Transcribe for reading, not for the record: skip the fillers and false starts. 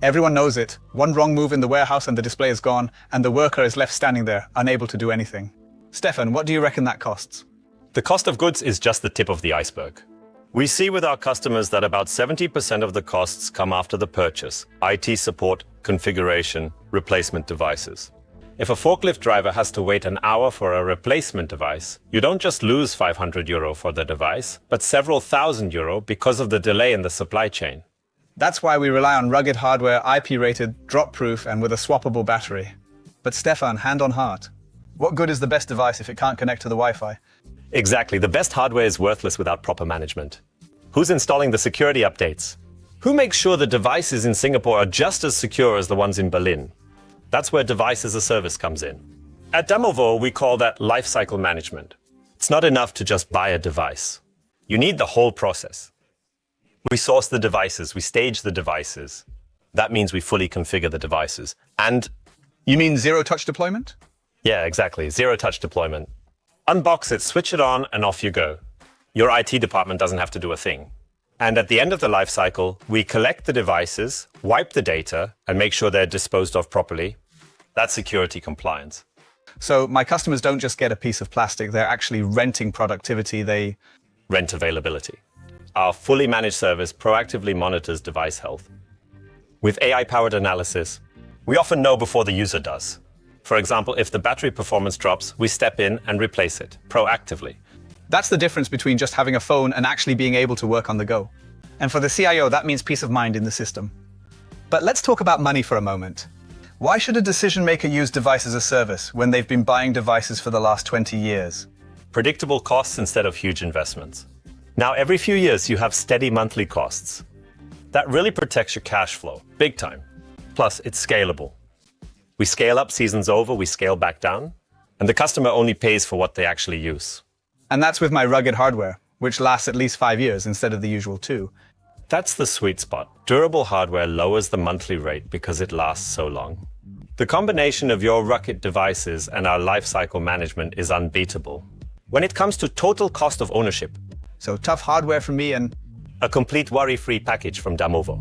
Everyone knows it. One wrong move in the warehouse and the display is gone, and the worker is left standing there, unable to do anything. Stefan, what do you reckon that costs? The cost of goods is just the tip of the iceberg. We see with our customers that about 70% of the costs come after the purchase: IT support, configuration, replacement devices. If a forklift driver has to wait an hour for a replacement device, you don't just lose €500 for the device, but several €1,000 because of the delay in the supply chain. That's why we rely on rugged hardware, IP-rated, drop-proof, and with a swappable battery. But Stefan, hand on heart, what good is the best device if it can't connect to the Wi-Fi? Exactly, the best hardware is worthless without proper management. Who's installing the security updates? Who makes sure the devices in Singapore are just as secure as the ones in Berlin? That's where device as a service comes in. At Damovo, we call that lifecycle management. It's not enough to just buy a device. You need the whole process. We source the devices, we stage the devices. That means we fully configure the devices. And You mean zero-touch deployment? yeah, exactly, zero-touch deployment. Unbox it, switch it on, and off you go. Your IT department doesn't have to do a thing. And at the end of the life cycle, we collect the devices, wipe the data, and make sure they're disposed of properly. That's security compliance. So my customers don't just get a piece of plastic, they're actually renting productivity, they... Rent availability. Our fully managed service proactively monitors device health. With AI-powered analysis, we often know before the user does. For example, if the battery performance drops, we step in and replace it proactively. That's the difference between just having a phone and actually being able to work on the go. And for the CIO, that means peace of mind in the system. But let's talk about money for a moment. Why should a decision maker use device as a service when they've been buying devices for the last 20 years? Predictable costs instead of huge investments. Now, every few years, you have steady monthly costs. That really protects your cash flow, big time. Plus, it's scalable. We scale up seasons over, we scale back down, and the customer only pays for what they actually use. And that's with my rugged hardware, which lasts at least 5 years instead of the usual 2. That's the sweet spot. Durable hardware lowers the monthly rate because it lasts so long. The combination of your rugged devices and our lifecycle management is unbeatable. When it comes to total cost of ownership, So tough hardware from me and... a complete worry-free package from Damovo.